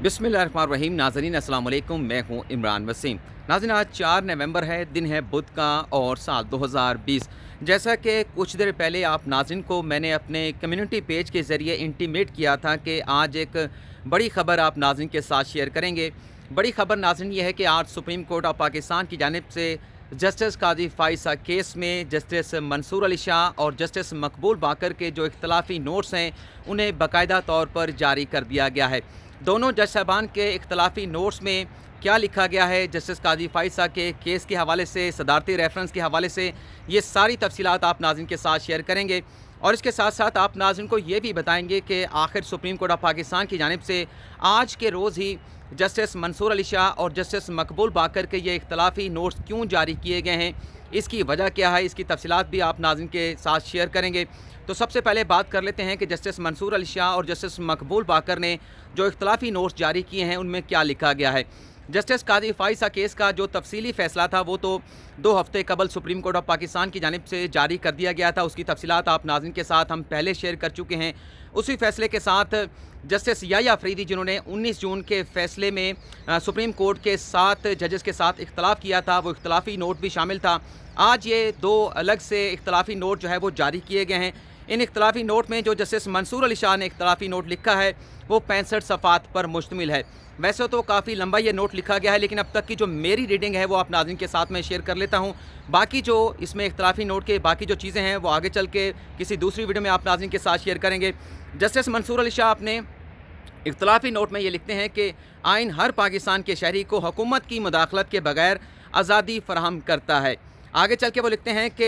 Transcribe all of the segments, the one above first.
बिस्मिल्लाहिर्रहमानिर्रहीम। नाज़रीन अस्सलाम वालेकुम, मैं हूँ इमरान वसीम। नाज़रीन, आज 4 नवंबर है, दिन है बुध का और साल 2020। जैसा कि कुछ देर पहले आप नाज़रीन को मैंने अपने कम्युनिटी पेज के ज़रिए इंटीमेट किया था कि आज एक बड़ी ख़बर आप नाज़रीन के साथ शेयर करेंगे। बड़ी ख़बर नाज़रीन ये है कि आज सुप्रीम कोर्ट ऑफ पाकिस्तान की जानिब से जस्टिस काजी फ़ाइज़ा केस में जस्टिस मंसूर अली शाह और जस्टिस मकबूल बाकर के जो इख्तलाफी नोट्स हैं उन्हें बाकायदा तौर पर जारी कर दिया गया है। दोनों जज साहबान के इख्तलाफी नोट्स में क्या लिखा गया है, जस्टिस काजी फ़ाइज़ा के केस के हवाले से, सदारती रेफरेंस के हवाले से, ये सारी तफसीलात आप नाज़रीन के साथ शेयर करेंगे। और इसके साथ साथ आप नाज़रीन को ये भी बताएंगे कि आखिर सुप्रीम कोर्ट ऑफ पाकिस्तान की जानिब से आज के रोज़ ही जस्टिस मंसूर अली शाह और जस्टिस मकबूल बाकर के ये इख्तलाफी नोट्स क्यों जारी किए गए हैं, इसकी वजह क्या है, इसकी तफसीलात भी आप नाज़रीन के साथ शेयर करेंगे। तो सबसे पहले बात कर लेते हैं कि जस्टिस मंसूर अली शाह और जस्टिस मकबूल बाकर ने जो इख्तलाफी नोट्स जारी किए हैं उनमें क्या लिखा गया है। जस्टिस काजी फ़ाइज़ा केस का जो तफसीली फ़ैसला था वो तो 2 हफ़्ते कबल सुप्रीम कोर्ट ऑफ पाकिस्तान की जानिब से जारी कर दिया गया था। उसकी तफसीलात आप नाज़रीन के साथ हम पहले शेयर कर चुके हैं। उसी फ़ैसले के साथ जस्टिस याह्या अफरीदी, जिन्होंने 19 जून के फ़ैसले में सुप्रीम कोर्ट के 7 जजेस के साथ इख्तलाफ किया था, वो इख्तलाफी नोट भी शामिल था। आज ये 2 अलग से इख्तलाफी नोट जो है वो जारी किए गए हैं। इन इख्तलाफी नोट में जो जस्टिस मंसूर अली शाह ने इख्तलाफी नोट लिखा है वो 65 सफ़ात पर मुश्तमिल है। वैसे तो काफ़ी लंबा ये नोट लिखा गया है, लेकिन अब तक की जो मेरी रीडिंग है वो आप नाज़रीन के साथ में शेयर कर लेता हूँ। बाकी जो इसमें इख्तलाफी नोट के बाकी जो चीज़ें हैं वो आगे चल के किसी दूसरी वीडियो में आप नाज़रीन के साथ शेयर करेंगे। जस्टिस मंसूर अली शाह अपने इख्तलाफी नोट में ये लिखते हैं कि आइन हर पाकिस्तान के शहरी को हुकूमत की मुदाखलत के बगैर आज़ादी फराहम करता है। आगे चल के वो लिखते हैं कि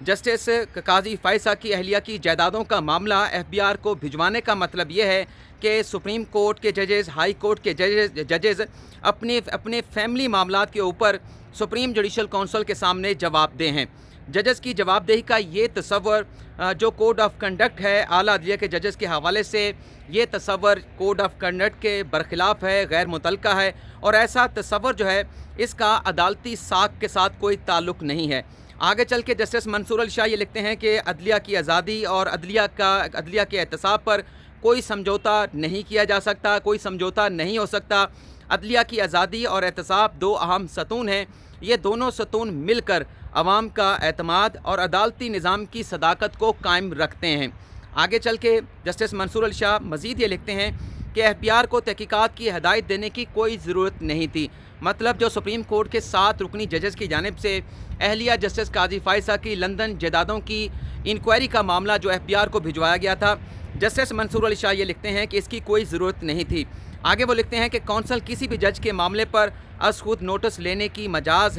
जस्टिस काजी फ़ाइज़ा की अहलिया की जायदादों का मामला FBI को भिजवाने का मतलब ये है कि सुप्रीम कोर्ट के जजेस, हाई कोर्ट के जजेस अपने फैमिली मामलात के ऊपर सुप्रीम जुडिशल काउंसिल के सामने जवाबदेह हैं। जजेस की जवाबदेही का ये तसव्वुर जो कोड ऑफ कंडक्ट है आला अदलिया के जजेस के हवाले से, ये तसव्वुर कोड ऑफ कंडक्ट के बरखिलाफ़ है, गैर मुतल्लका है, और ऐसा तसव्वुर जो है इसका अदालती साख के साथ कोई ताल्लुक़ नहीं है। आगे चल के जस्टिस मंसूर अली शाह ये लिखते हैं कि अदलिया की आज़ादी और अदलिया के एहतसाब पर कोई समझौता नहीं किया जा सकता, कोई समझौता नहीं हो सकता। अदलिया की आज़ादी और एहतसाब 2 अहम सतून हैं। ये दोनों सतून मिलकर अवाम का एतमाद और अदालती निज़ाम की सदाकत को कायम रखते हैं। आगे चल के जस्टिस मंसूर अली शाह मज़ीद ये लिखते हैं कि FBI को तहकीकात की हदायत देने की कोई ज़रूरत नहीं थी। मतलब जो सुप्रीम कोर्ट के 7 रुकनी जजेस की जानिब से अहलिया जस्टिस काजी फ़ाइज़ा की लंदन जायदादों की इंक्वायरी का मामला जो FBI को भिजवाया गया था, जस्टिस मंसूर अली शाह ये लिखते हैं कि इसकी कोई ज़रूरत नहीं थी। आगे वो लिखते हैं कि कौंसल किसी भी जज के मामले पर अज़ खुद नोटिस लेने की मजाज़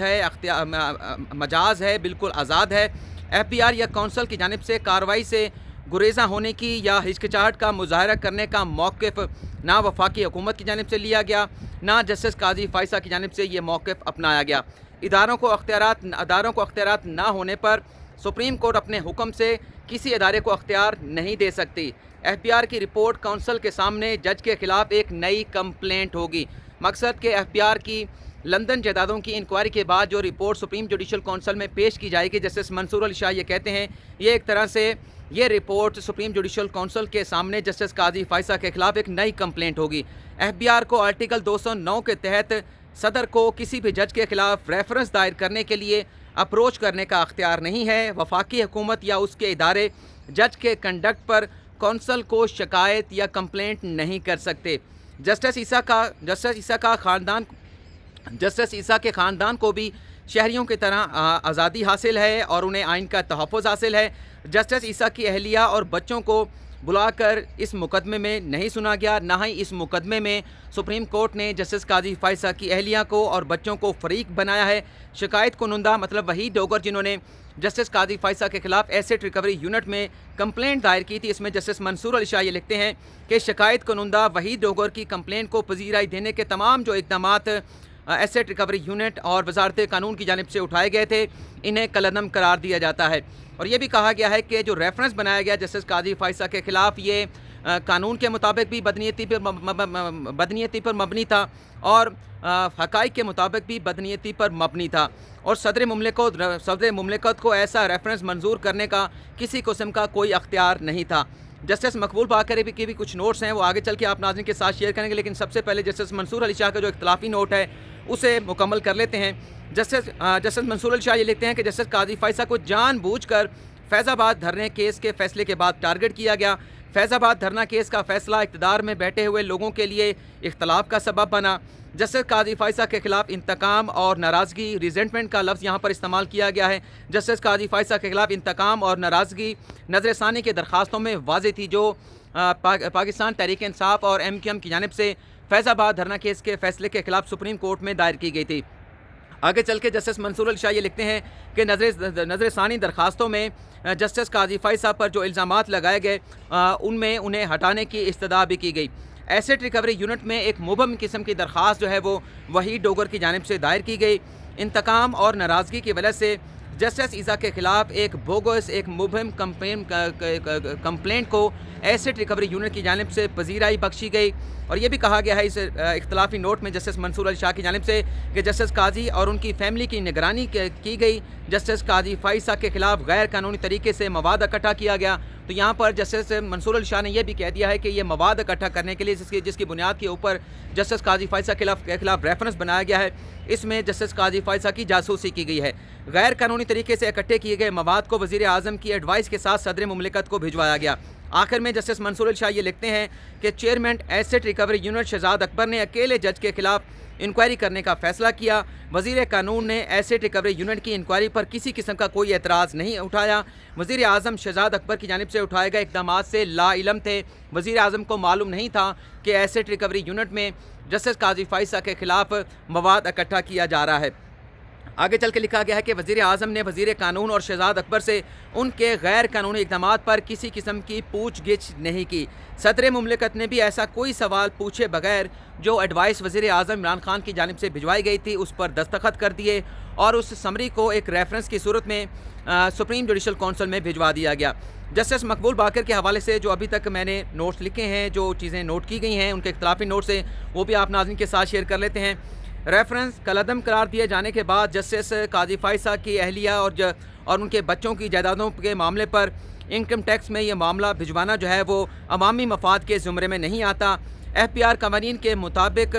है, बिल्कुल आज़ाद है। FBI या कौंसल की जानिब से कार्रवाई से गुरेज़ा होने की या हिचकिचाहट का मुज़ाहरा करने का मौक़िफ़ ना वफाकी हुकूमत की जानिब से लिया गया, ना जस्टिस काजी फ़ाइज़ा की जानिब से ये मौक़िफ़ अपनाया गया। अदारों को अख्तियारात ना होने पर सुप्रीम कोर्ट अपने हुक्म से किसी अदारे को अख्तियार नहीं दे सकती। FBI की रिपोर्ट काउंसिल के सामने जज के ख़िलाफ़ एक नई कंप्लेंट होगी। मकसद के FBI की लंदन जायदादों की इंक्वायरी के बाद जो रिपोर्ट सुप्रीम जुडिशल काउंसिल में पेश की जाएगी, जस्टिस मंसूर अली शाह ये कहते हैं, ये एक तरह से ये रिपोर्ट सुप्रीम जुडिशल काउंसिल के सामने जस्टिस काजी फ़ाइज़ा के ख़िलाफ़ एक नई कंप्लेंट होगी। FBI को आर्टिकल 209 के तहत सदर को किसी भी जज के ख़िलाफ़ रेफरेंस दायर करने के लिए अप्रोच करने का अख्तियार नहीं है। वफाकी हुकूमत या उसके इदारे जज के कंडक्ट पर कौंसल को शिकायत या कंप्लेंट नहीं कर सकते। जस्टिस ईसा के ख़ानदान को भी शहरियों की तरह आज़ादी हासिल है और उन्हें आइन का तहफ़्फ़ुज़ हासिल है। जस्टिस ईसा की अहलिया और बच्चों को बुलाकर इस मुकदमे में नहीं सुना गया, ना ही इस मुकदमे में सुप्रीम कोर्ट ने जस्टिस काजी फ़ाइज़ा की अहलिया को और बच्चों को फ़रीक बनाया है। शिकायत कुनुंदा मतलब वहीद डोगर, जिन्होंने जस्टिस काजी फ़ाइज़ा के ख़िलाफ़ एसेट रिकवरी यूनिट में कंप्लेंट दायर की थी, इसमें जस्टिस मंसूर अली शाह ये लिखते हैं कि शिकायत कुनुंदा वहीद डोगर की कंप्लेंट को पजीराई देने के तमाम जो इक़दामात एसेट रिकवरी यूनिट और वजारत कानून की जानिब से उठाए गए थे, इन्हें कलअदम करार दिया जाता है। और ये भी कहा गया है कि जो रेफरेंस बनाया गया जस्टिस काजी फ़ाइज़ा के ख़िलाफ़, ये कानून के मुताबिक भी बदनीयती पर मबनी था और हक़ाइक़ के मुताबिक भी बदनीयती पर मबनी था, और सदर मुमलिकत को ऐसा रेफरेंस मंजूर करने का किसी किस्म का कोई अख्तियार नहीं था। जस्टिस मकबूल बाकर के भी कुछ नोट्स हैं, वो आगे चल के आप नाज़रीन के साथ शेयर करेंगे, लेकिन सबसे पहले जस्टिस मंसूर अली शाह का जो इख्तलाफी नोट है उसे मुकम्मल कर लेते हैं। जस्टिस मंसूर अली शाह ये लिखते हैं कि जस्टिस काजी फ़ैज़ा को जानबूझकर फैज़ाबाद धरने केस के फैसले के बाद टारगेट किया गया। फैज़ाबाद धरना केस का फैसला इक़्तिदार में बैठे हुए लोगों के लिए इख्तलाफ का सबब बना। जस्टिस काजी फ़ैज़ा के खिलाफ इंतकाम और नाराज़गी, रिजेंटमेंट का लफ्ज़ यहाँ पर इस्तेमाल किया गया है। जस्टिस काजी फ़ैज़ा के खिलाफ इंतकाम और नाराज़गी नज़रसानी की दरख्वास्तों में वाज़ेह थी, जो पाकिस्तान तहरीक इंसाफ और MQM की जानिब से फैज़ाबाद धरना केस के फैसले के खिलाफ सुप्रीम कोर्ट में दायर की गई थी। आगे चल के जस्टिस मंसूर अली शाह ये लिखते हैं कि नज़रसानी दरख्वास्तों में जस्टिस काजी फ़ैज़ा पर जो इल्ज़ामात लगाए गए उनमें उन्हें हटाने की इस्तदा भी की गई। एसेट रिकवरी यूनिट में एक मुबहम किस्म की दरख्वास्त जो है वो वहीद डोगर की जानिब से दायर की गई। इंतकाम और नाराज़गी की वजह से जस्टिस ईसा के खिलाफ एक बोगस, एक मुबहम कंप्लेंट को एसेट रिकवरी यूनिट की जानिब से पजीराई बख्शी गई। और ये भी कहा गया है इस इख्तलाफी नोट में जस्टिस मंसूर अली शाह की जानिब से कि जस्टिस काजी और उनकी फैमिली की निगरानी की गई। जस्टिस काजी फ़ैज़ा के खिलाफ गैर कानूनी तरीके से मवाद इकट्ठा किया गया। तो यहाँ पर जस्टिस मंसूर अली शाह ने यह भी कह दिया है कि ये मवाद इकट्ठा करने के लिए जिसकी बुनियाद के ऊपर जस्टिस काजी फ़ैज़ा के खिलाफ रेफरेंस बनाया गया है, इसमें जस्टिस काजी फ़ैज़ा की जासूसी की गई है। गैर कानूनी तरीके से इकट्ठे किए गए मवाद को वज़ीर आज़म की एडवाइस के साथ सदर मुमलिकत को भिजवाया गया। आखिर में जस्टिस मंसूर अली शाह ये लिखते हैं कि chairman asset recovery unit Shahzad Akbar ने अकेले जज के खिलाफ इंक्वायरी करने का फैसला किया। वज़ीर कानून ने एसेट रिकवरी यूनिट की इंक्वायरी पर किसी किस्म का कोई एतराज़ नहीं उठाया। वज़ीर आज़म शहजाद अकबर की जानिब से उठाए गए इक़दामात से लाइलम थे। वज़ीर आज़म को मालूम नहीं था कि एसेट रिकवरी यूनिट में जस्टिस काजी फ़ैज़ा के खिलाफ मवाद इकट्ठा किया जा रहा है। आगे चल के लिखा गया है कि वज़ीर आज़म ने वज़ीर कानून और शहजाद अकबर से उनके गैर कानूनी इक़दामात पर किसी किस्म की पूछ गिछ नहीं की। सदर मुमलिकत ने भी ऐसा कोई सवाल पूछे बगैर जो एडवाइस वज़ीर आज़म इमरान खान की जानिब से भिजवाई गई थी उस पर दस्तखत कर दिए और उस समरी को एक रेफरेंस की सूरत में सुप्रीम जुडिशल कौंसिल में भिजवा दिया गया। जस्टिस मकबूल बाकर के हवाले से जो अभी तक मैंने नोट्स लिखे हैं, जो चीज़ें नोट की गई हैं, उनके इख्तलाफी नोट्स हैं, वो भी आप नाज़रीन के साथ शेयर कर लेते हैं। रेफरेंस कलअदम करार दिए जाने के बाद जस्टिस काजी फ़ैज़ा की अहलिया और उनके बच्चों की जायदादों के मामले पर इनकम टैक्स में ये मामला भिजवाना जो है वो अवामी मफाद के ज़ुमरे में नहीं आता। FPR कवानीन के मुताबिक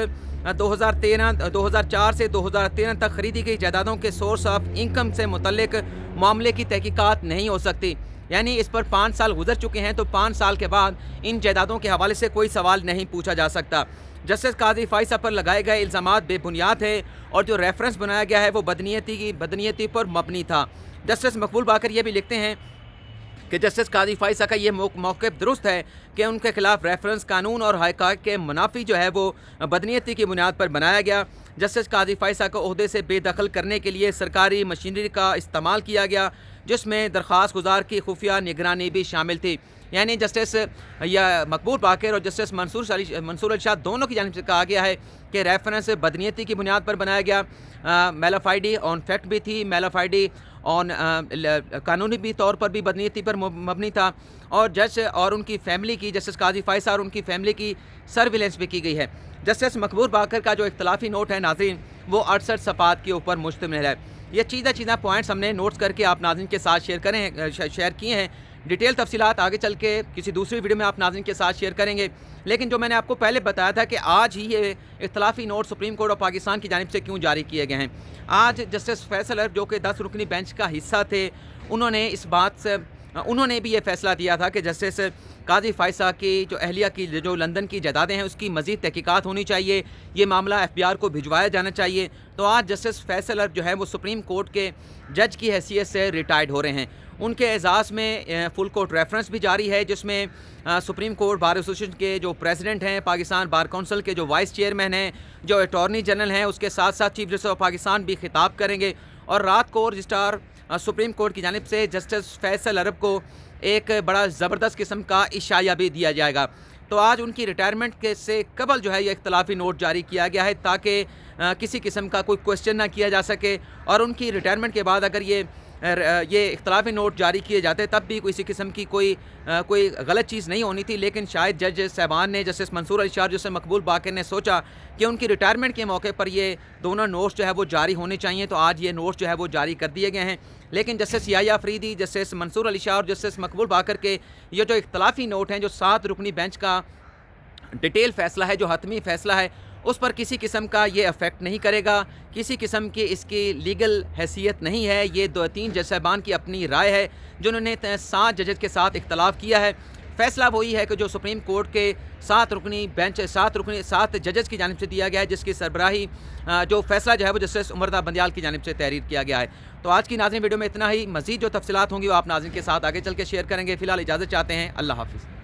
2004 से 2013 तक ख़रीदी गई जायदादों के सोर्स ऑफ इनकम से मुतल्लिक मामले की तहकीकात नहीं हो सकती। यानी इस पर 5 साल गुजर चुके हैं, तो 5 साल के बाद इन जायदादों के हवाले से कोई सवाल नहीं पूछा जा सकता। जस्टिस काजी फ़ैज़ा पर लगाए गए इल्ज़ामात बेबुनियाद है और जो रेफरेंस बनाया गया है वो बदनीयती पर मबनी था। जस्टिस मकबूल बाकर ये भी लिखते हैं कि जस्टिस काजी फ़ैज़ा का ये मौक़िफ़ दुरुस्त है कि उनके खिलाफ रेफरेंस कानून और हक़ाइक़ के मुनाफी जो है वो बदनीयती की बुनियाद पर बनाया गया। जस्टिस काजी फ़ैज़ा को ओहदे से बेदखल करने के लिए सरकारी मशीनरी का इस्तेमाल किया गया, जिसमें दरख्वास्त गुजार की खुफिया निगरानी भी शामिल थी। यानी जस्टिस मकबूल बाकर और जस्टिस मंसूर अली शाह दोनों की जानिब से कहा गया है कि रेफरेंस बदनीयती की बुनियाद पर बनाया गया। मेलाफाइडी ऑन फैक्ट भी थी, मेलाफाइडी ऑन कानूनी भी तौर पर भी बदनीयती पर मबनी था। और जज और उनकी फ़ैमिली की, जस्टिस काजी फ़ैज़ा और उनकी फ़ैमिली की सर्विलेंस भी की गई है। जस्टिस मकबूल बाकर का जो इख्तलाफी नोट है नाज़रीन, वो 68 सफ़ात के ऊपर मुश्तमिल है। ये चीज़ा पॉइंट्स हमने नोट्स करके आप नाज़रीन के साथ शेयर किए हैं। डिटेल तफसीलात आगे चल के किसी दूसरी वीडियो में आप नाज़रीन के साथ शेयर करेंगे। लेकिन जो मैंने आपको पहले बताया था कि आज ही ये इख्तलाफी note supreme court of Pakistan की जानिब से क्यों जारी किए गए हैं। आज जस्टिस फैसल जो कि 10 रुकनी बेंच का हिस्सा थे, उन्होंने भी ये फ़ैसला दिया था कि जस्टिस काजी फ़ैज़ा की जो अहलिया की जो लंदन की जायदादें हैं उसकी मज़ीद तहकीकात होनी चाहिए, ये मामला FPR को भिजवाया जाना चाहिए। तो आज जस्टिस फैसल जो है वो सुप्रीम कोर्ट के जज की हैसियत से रिटायर्ड हो रहे हैं। उनके एजाज़ में फुल कोर्ट रेफरेंस भी जारी है, जिसमें सुप्रीम कोर्ट बार एसोसिएशन के जो प्रेसिडेंट हैं, पाकिस्तान बार काउंसिल के जो वाइस चेयरमैन हैं, जो अटॉर्नी जनरल हैं, उसके साथ साथ चीफ जस्टिस ऑफ पाकिस्तान भी खिताब करेंगे। और रात को रजिस्ट्रार सुप्रीम कोर्ट की जानिब से जस्टिस फैसल अरब को एक बड़ा ज़बरदस्त किस्म का इशाया भी दिया जाएगा। तो आज उनकी रिटायरमेंट के से कबल जो है ये इख्तलाफी नोट जारी किया गया है, ताकि किसी किस्म का कोई क्वेश्चन ना किया जा सके। और उनकी रिटायरमेंट के बाद अगर ये یہ اختلافی نوٹ جاری کیے جاتے تب بھی کسی قسم کی کوئی غلط چیز نہیں ہونی تھی، لیکن شاید جج صاحبان نے جسٹس منصور علی شاہ، جسٹس مقبول باقر نے سوچا کہ ان کی ریٹائرمنٹ کے موقع پر یہ دونوں نوٹس جو ہے وہ جاری ہونے چاہیے، تو آج یہ نوٹس جو ہے وہ جاری کر دیے گئے ہیں۔ لیکن جسٹس یحییٰ فریدی، جسٹس منصور علی شاہ اور جسٹس مقبول باقر کے یہ جو اختلافی نوٹ ہیں، جو 7 رکنی بینچ کا ڈیٹیل فیصلہ ہے، جو حتمی فیصلہ ہے، اس پر کسی قسم کا یہ افیکٹ نہیں کرے گا، کسی قسم کی اس کی لیگل حیثیت نہیں ہے۔ یہ 2-3 جج صاحبان کی اپنی رائے ہے جنہوں نے 7 ججز کے ساتھ اختلاف کیا ہے۔ فیصلہ وہی ہے کہ جو سپریم کورٹ کے 7 رکنی بینچ 7 ججز کی جانب سے دیا گیا ہے، جس کی سربراہی جو فیصلہ جو ہے وہ جسٹس عمر بندیال کی جانب سے تحریر کیا گیا ہے۔ تو آج کی ناظرین ویڈیو میں اتنا ہی، مزید جو تفصیلات ہوں گی وہ آپ ناظرین کے ساتھ آگے چل کے شیئر کریں گے۔ فی الحال اجازت چاہتے ہیں، اللہ حافظ۔